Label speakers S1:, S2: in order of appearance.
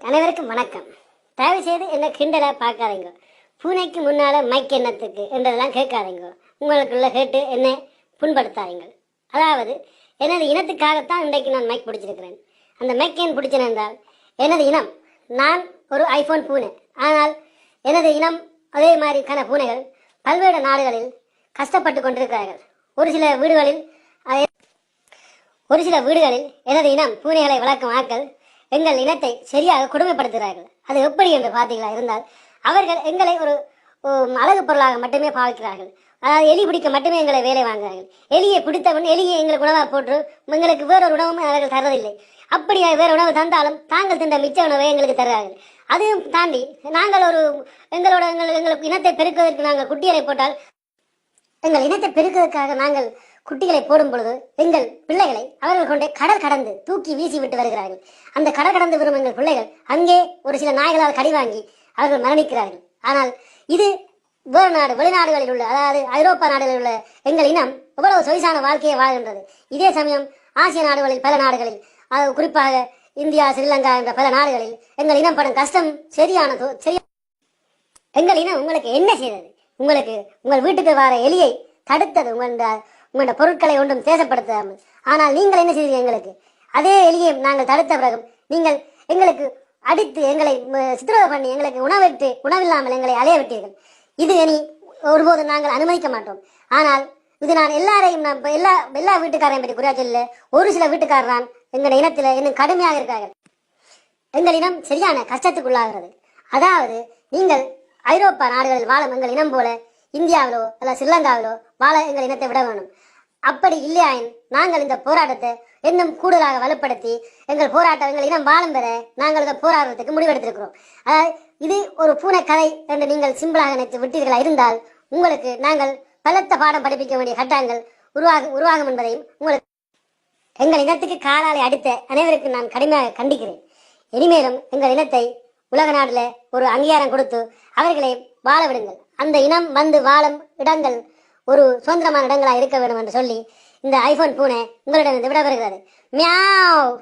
S1: அனைவருக்கும் வணக்கம். தயவு செய்து என்ன கிண்டலை பார்க்காதீங்க. பூனைக்கு முன்னால மைக் என்னத்துக்கு என்றதெல்லாம் கேட்காதீங்க. உங்களுக்குள்ள கேட்டு என்ன புண்படுத்தாதீங்க. அதாவது எனது இனத்துக்காகத்தான் இன்றைக்கு நான் மைக் பிடிச்சிருக்கிறேன். அந்த மைக் ஏன் பிடிச்சேன் என்றால் எனது இனம், நான் ஒரு ஐபோன் பூனை. ஆனால் எனது இனம் அதே மாதிரிக்கான பூனைகள் பல்வேறு நாடுகளில் கஷ்டப்பட்டு கொண்டிருக்கிறார்கள். ஒரு சில வீடுகளில் எனது இனம் பூனைகளை வளர்க்கும் ஆட்கள் எங்கள் இனத்தை சரியாக கொடுமைப்படுத்துகிறார்கள். அது எப்படி என்று பார்த்தீங்களா இருந்தால் அவர்கள் எங்களை ஒரு அழகு பொருளாக மட்டுமே பாவிக்கிறார்கள். அதாவது எலி பிடிக்க மட்டுமே எங்களை வேலை வாங்குகிறார்கள். எலியை பிடித்தவன் எலியை எங்களுக்கு உணவாக போட்டு எங்களுக்கு வேறொரு உணவும் அவர்கள் தரதில்லை. அப்படி வேறு உணவு தந்தாலும் தாங்கள் தின்ற மிச்ச உணவை எங்களுக்கு தருவார்கள். அதையும் தாண்டி நாங்கள் எங்களுக்கு இனத்தை பெருக்குவதற்கு நாங்கள் குட்டிகளை போட்டால் எங்கள் இனத்தை பெருக்குவதற்காக நாங்கள் குட்டிகளை போடும் பொழுது எங்கள் பிள்ளைகளை அவர்கள் கொண்டே கடல் கடந்து தூக்கி வீசி விட்டு வருகிறார்கள். அந்த கடல் கடந்து வரும் எங்கள் பிள்ளைகள் அங்கே ஒரு சில நாய்களால் கடி வாங்கி அவர்கள் மரணிக்கிறார்கள். ஆனால் இது வேறு நாடு, வெளிநாடுகளில் உள்ள, அதாவது ஐரோப்பா நாடுகளில் உள்ள எங்கள் இனம் எவ்வளவு சொகுசான வாழ்க்கையை வாழ்கின்றது. இதே சமயம் ஆசிய நாடுகளில் பல நாடுகளில், குறிப்பாக இந்தியா, ஸ்ரீலங்கா என்ற பல நாடுகளில் எங்கள் இனம் படும் கஷ்டம் சரியானதோ. எங்கள் இனம் உங்களுக்கு என்ன செய்தது? உங்களுக்கு உங்கள் வீட்டுக்கு வர எலியை தடுத்தது. உங்களோட பொருட்களை ஒன்றும் சேதப்படுத்தாமல். ஆனால் நீங்கள் என்ன செய்தீங்க? எங்களுக்கு அதே எலியை நாங்கள் தடுத்த பிறகும் நீங்கள் எங்களுக்கு அடித்து எங்களை சித்திரவதை பண்ணி எங்களுக்கு உணவில்லாமல் எங்களை அலைய விட்டீர்கள். இது இனி ஒருபோது நாங்கள் அனுமதிக்க மாட்டோம். ஆனால் இது நான் எல்லாரையும் எல்லா வீட்டுக்காரையும் பற்றி குறையா சொல்ல, ஒரு சில வீட்டுக்காரர் தான் எங்கள் இனத்தில் இன்னும் கடுமையாக இருக்கார்கள். எங்கள் இனம் சரியான கஷ்டத்துக்குள்ளாகிறது. அதாவது நீங்கள் ஐரோப்பா நாடுகளில் வாழும் எங்கள் இனம் போல இந்தியாவிலோ அல்ல ஸ்ரீலங்காவிலோ வாழ எங்கள் இனத்தை விட வேணும். அப்படி இல்லையாயின் நாங்கள் இந்த போராட்டத்தை இன்னும் கூடுதலாக வலுப்படுத்தி எங்கள் இனம் வாழும் பெற நாங்கள் இந்த போராட்டத்துக்கு முடிவெடுத்திருக்கிறோம். அதாவது இது ஒரு பூனை கதை என்று நீங்கள் சிம்பிளாக நினைத்து விட்டீர்களா இருந்தால் உங்களுக்கு நாங்கள் பலத்த பாடம் படிப்பிக்க வேண்டிய கட்டங்கள் உருவாகும் என்பதையும் உங்களுக்கு எங்கள் இனத்துக்கு காலாலை அடித்த அனைவருக்கும் நான் கடுமையாக கண்டிக்கிறேன். இனிமேலும் எங்கள் இனத்தை உலக நாடுல ஒரு அங்கீகாரம் கொடுத்து அவர்களை வாழ விடுங்கள். அந்த இனம் வந்து வாழும் இடங்கள் ஒரு சுதந்திரமான இடங்களாக இருக்க வேண்டும் என்று சொல்லி இந்த ஐபோன் பூனை உங்களிடம் விட வருகிறது. மியாவ்.